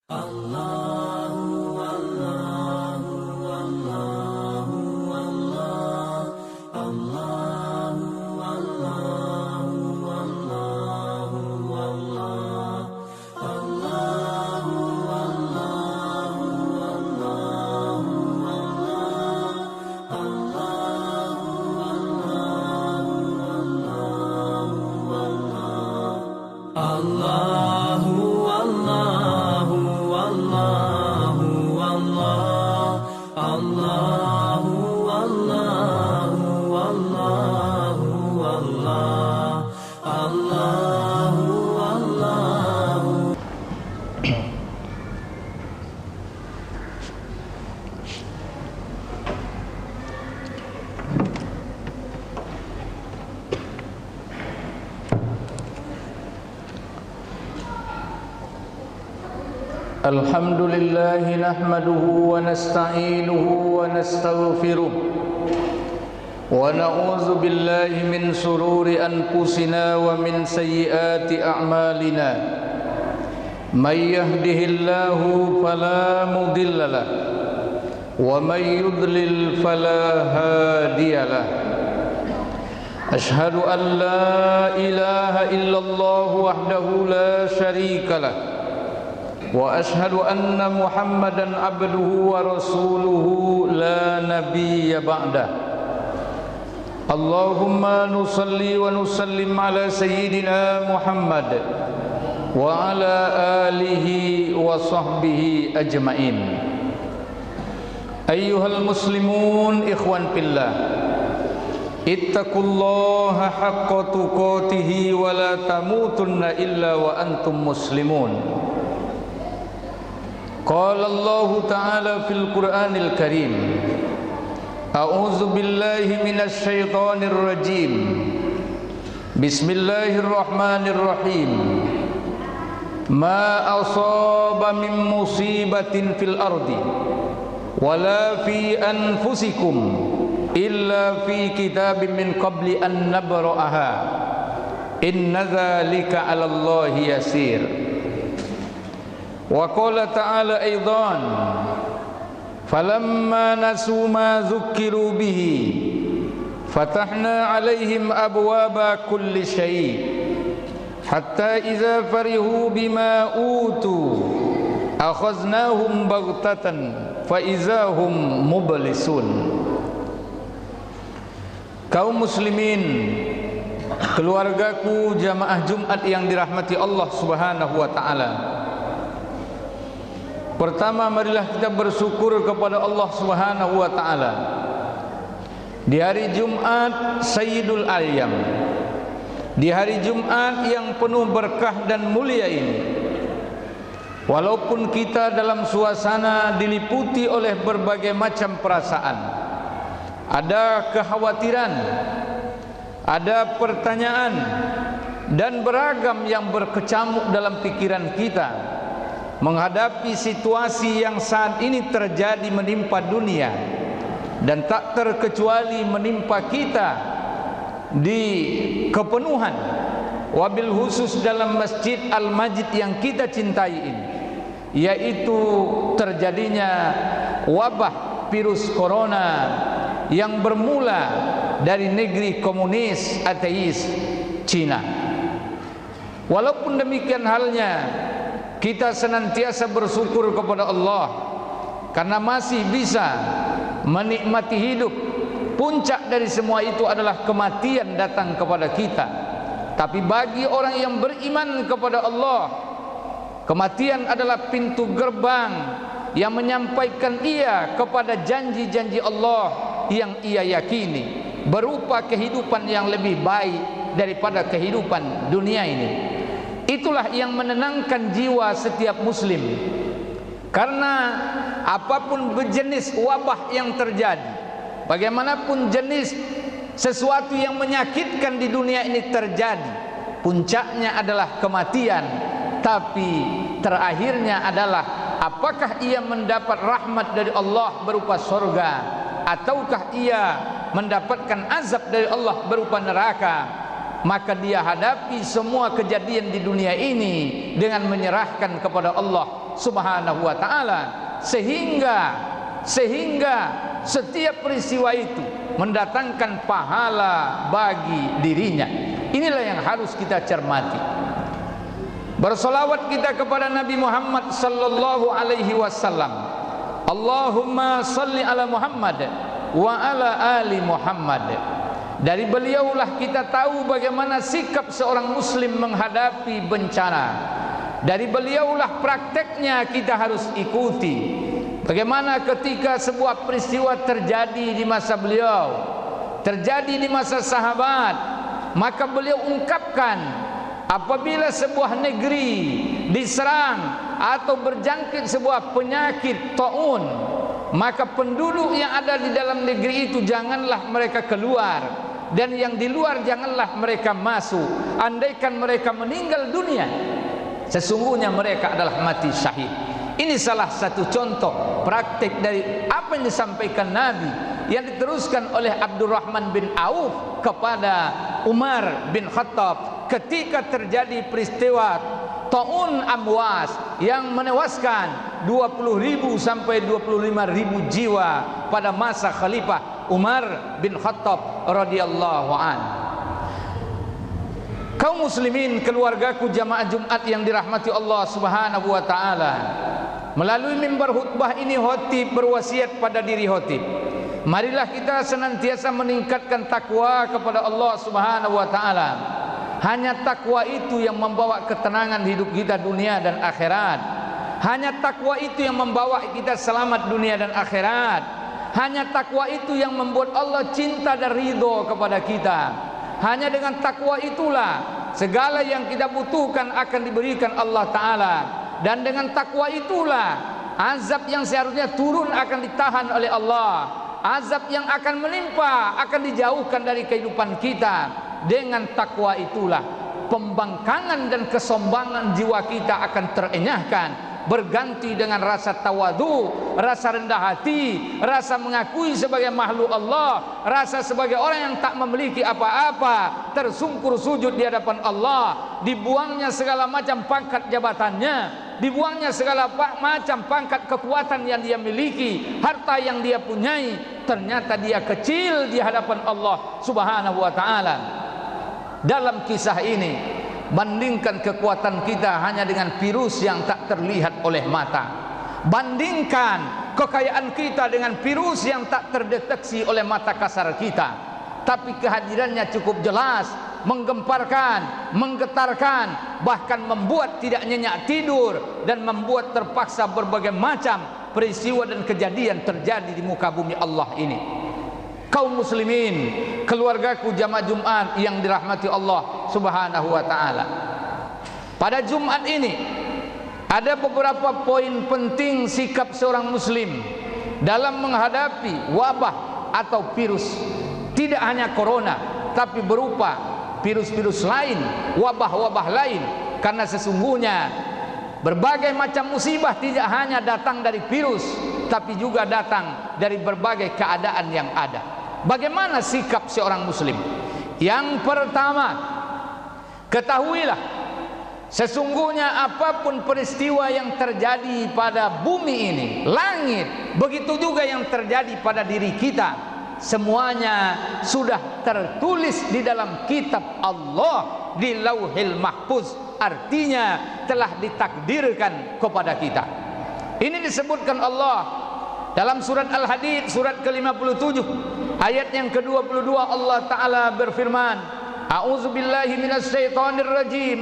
Allahu Allahu Allahu Allah Allahu Allahu Allahu Allah Allahu Allahu Allahu Allah Allahu Alhamdulillah nahmaduhu wa nasta'inuhu wa nastaghfiruh wa na'udzu billahi min sururi anfusina wa min sayyiati a'malina may yahdihillahu fala mudhillalah wa may yudlil fala hadiyalah ashhadu an la ilaha illallah wahdahu la syarikalah wa ashhadu anna Muhammadan abduhu wa rasuluhu la nabiyya ba'dah. Allahumma nusalli wa nusallim ala sayyidina Muhammad wa ala alihi wa sahbihi ajma'in. Ayyuhal muslimun ikhwan fillah, ittaqullaha haqqa tuqatih wa la tamutunna illa wa antum muslimun. Qala Allah Ta'ala fil Qur'anil Karim, A'udzu billahi minasy syaithanir rajim. Bismillahirrahmanirrahim. Ma asaba min musibatin fil ardi wala fi anfusikum illa fi kitabin min qabli an nabra'aha. Inna dzalika 'ala Allahi yasir. Wa qala ta'ala aidan falamma nasu ma dzukkiru bihi fatahna 'alaihim abwaba kulli syai' hatta idza farihu bima utu akhaznahum baghtatan fa idza hum mublisun. Kaum muslimin, keluargaku jamaah Jumat yang dirahmati Allah Subhanahu wa taala. Pertama, marilah kita bersyukur kepada Allah Subhanahu wa taala. Di hari Jumat Sayyidul Ayyam, di hari Jumat yang penuh berkah dan mulia ini, walaupun kita dalam suasana diliputi oleh berbagai macam perasaan, ada kekhawatiran, ada pertanyaan, dan beragam yang berkecamuk dalam pikiran kita menghadapi situasi yang saat ini terjadi menimpa dunia, dan tak terkecuali menimpa kita di kepenuhan, wabil khusus dalam Masjid Al-Majid yang kita cintai ini, yaitu terjadinya wabah virus corona yang bermula dari negeri komunis ateis Cina. Walaupun demikian halnya, kita senantiasa bersyukur kepada Allah karena masih bisa menikmati hidup. Puncak dari semua itu adalah kematian datang kepada kita. Tapi bagi orang yang beriman kepada Allah, kematian adalah pintu gerbang yang menyampaikan ia kepada janji-janji Allah yang ia yakini, berupa kehidupan yang lebih baik daripada kehidupan dunia ini. Itulah yang menenangkan jiwa setiap muslim. Karena apapun jenis wabah yang terjadi, bagaimanapun jenis sesuatu yang menyakitkan di dunia ini terjadi, puncaknya adalah kematian. Tapi terakhirnya adalah apakah ia mendapat rahmat dari Allah berupa surga, ataukah ia mendapatkan azab dari Allah berupa neraka. Maka dia hadapi semua kejadian di dunia ini dengan menyerahkan kepada Allah Subhanahu wa taala, sehingga setiap peristiwa itu mendatangkan pahala bagi dirinya. Inilah yang harus kita cermati. Bersolawat kita kepada Nabi Muhammad sallallahu alaihi wasallam. Allahumma salli ala Muhammad wa ala ali Muhammad. Dari beliaulah kita tahu bagaimana sikap seorang muslim menghadapi bencana. Dari beliaulah prakteknya kita harus ikuti. Bagaimana ketika sebuah peristiwa terjadi di masa beliau, terjadi di masa sahabat, maka beliau ungkapkan, apabila sebuah negeri diserang atau berjangkit sebuah penyakit taun, maka penduduk yang ada di dalam negeri itu janganlah mereka keluar, dan yang di luar janganlah mereka masuk. Andaikan mereka meninggal dunia, sesungguhnya mereka adalah mati syahid. Ini salah satu contoh praktik dari apa yang disampaikan Nabi, yang diteruskan oleh Abdurrahman bin Auf kepada Umar bin Khattab ketika terjadi peristiwa Taun Amwas yang menewaskan 20.000 sampai 25.000 jiwa pada masa Khalifah Umar bin Khattab radhiyallahu an. Kaum muslimin, keluargaku jamaah Jumat yang dirahmati Allah Subhanahu wa taala, melalui mimbar khutbah ini khotib berwasiat pada diri khotib, marilah kita senantiasa meningkatkan takwa kepada Allah Subhanahu wa taala. Hanya takwa itu yang membawa ketenangan hidup kita dunia dan akhirat. Hanya takwa itu yang membawa kita selamat dunia dan akhirat. Hanya takwa itu yang membuat Allah cinta dan ridho kepada kita. Hanya dengan takwa itulah segala yang kita butuhkan akan diberikan Allah Ta'ala. Dan dengan takwa itulah azab yang seharusnya turun akan ditahan oleh Allah. Azab yang akan menimpa akan dijauhkan dari kehidupan kita. Dengan takwa itulah pembangkangan dan kesombongan jiwa kita akan terenyahkan, berganti dengan rasa tawadu, rasa rendah hati, rasa mengakui sebagai makhluk Allah, rasa sebagai orang yang tak memiliki apa-apa, tersungkur sujud di hadapan Allah, dibuangnya segala macam pangkat jabatannya, dibuangnya segala macam pangkat kekuatan yang dia miliki, harta yang dia punyai, ternyata dia kecil di hadapan Allah Subhanahu wa taala. Dalam kisah ini, bandingkan kekuatan kita hanya dengan virus yang tak terlihat oleh mata. Bandingkan kekayaan kita dengan virus yang tak terdeteksi oleh mata kasar kita, tapi kehadirannya cukup jelas, menggemparkan, menggetarkan, bahkan membuat tidak nyenyak tidur, dan membuat terpaksa berbagai macam peristiwa dan kejadian terjadi di muka bumi Allah ini. Kaum muslimin, keluargaku jamaah Jumat yang dirahmati Allah Subhanahu wa taala. Pada Jumat ini ada beberapa poin penting sikap seorang muslim dalam menghadapi wabah atau virus. Tidak hanya corona, tapi berupa virus-virus lain, wabah-wabah lain. Karena sesungguhnya berbagai macam musibah tidak hanya datang dari virus, tapi juga datang dari berbagai keadaan yang ada. Bagaimana sikap seorang muslim? Yang pertama, ketahuilah sesungguhnya apapun peristiwa yang terjadi pada bumi ini, langit, begitu juga yang terjadi pada diri kita, semuanya sudah tertulis di dalam kitab Allah di Lauhil Mahfuz. Artinya telah ditakdirkan kepada kita. Ini disebutkan Allah dalam surat Al-Hadid surat ke-57 ayat yang ke-22. Allah Ta'ala berfirman, A'udzubillahi minasyaitonir rajim,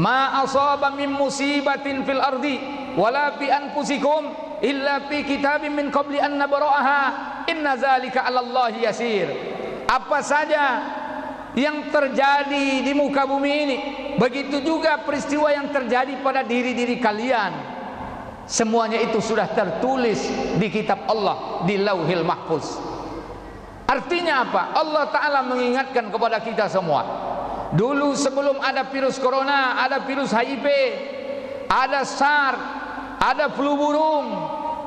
ma asaba min musibatin fil ardi wala fi anfusikum illa fi kitabim min qabli an nabra'aha inna zalika 'alallahi yasir. Apa saja yang terjadi di muka bumi ini, begitu juga peristiwa yang terjadi pada diri-diri kalian, semuanya itu sudah tertulis di kitab Allah di Lauhil Mahfuz. Artinya apa? Allah Ta'ala mengingatkan kepada kita semua. Dulu sebelum ada virus corona, ada virus HIV, ada SARS, ada flu burung,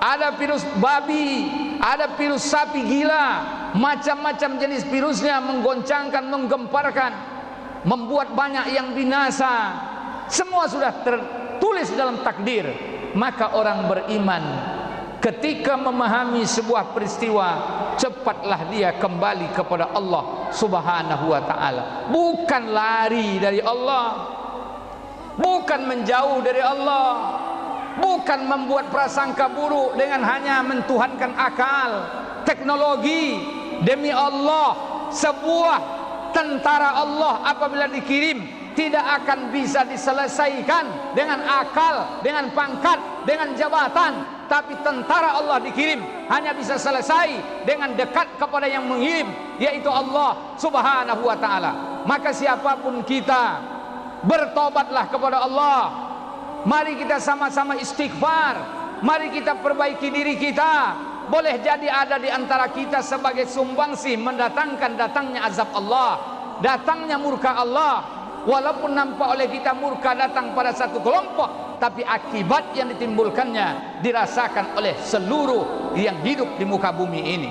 ada virus babi, ada virus sapi gila, macam-macam jenis virusnya menggoncangkan, menggemparkan, membuat banyak yang binasa. Semua sudah tertulis dalam takdir. maka orang beriman ketika memahami sebuah peristiwa, cepatlah dia kembali kepada Allah Subhanahu wa ta'ala. Bukan lari dari Allah, bukan menjauh dari Allah, bukan membuat prasangka buruk dengan hanya mentuhankan akal, teknologi. Demi Allah, sebuah tentara Allah apabila dikirim tidak akan bisa diselesaikan dengan akal, dengan pangkat, dengan jabatan. Tapi tentara Allah dikirim hanya bisa selesai dengan dekat kepada yang mengirim, yaitu Allah Subhanahu wa ta'ala. Maka siapapun kita, bertobatlah kepada Allah. Mari kita sama-sama istighfar, mari kita perbaiki diri kita. Boleh jadi ada di antara kita sebagai sumbangsih mendatangkan datangnya azab Allah, datangnya murka Allah. Walaupun nampak oleh kita murka datang pada satu kelompok, tapi akibat yang ditimbulkannya dirasakan oleh seluruh yang hidup di muka bumi ini.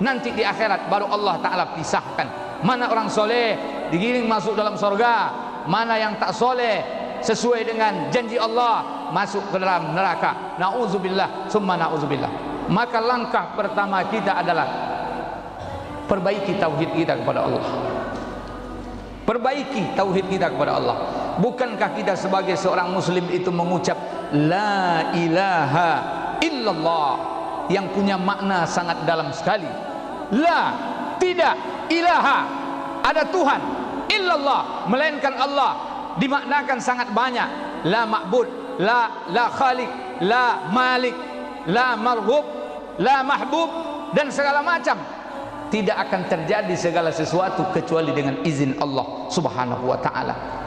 Nanti di akhirat baru Allah Ta'ala pisahkan mana orang soleh digiring masuk dalam surga, mana yang tak soleh sesuai dengan janji Allah masuk ke dalam neraka. Na'udzubillah summa na'udzubillah. Maka langkah pertama kita adalah perbaiki tauhid kita kepada Allah. Perbaiki tauhid kita kepada Allah. Bukankah kita sebagai seorang muslim itu mengucap la ilaha illallah yang punya makna sangat dalam sekali. La, tidak, ilaha, ada Tuhan, illallah, melainkan Allah, dimaknakan sangat banyak. La ma'bud, la khaliq, la malik, la marghub, la mahbub, dan segala macam. Tidak akan terjadi segala sesuatu kecuali dengan izin Allah Subhanahu wa ta'ala.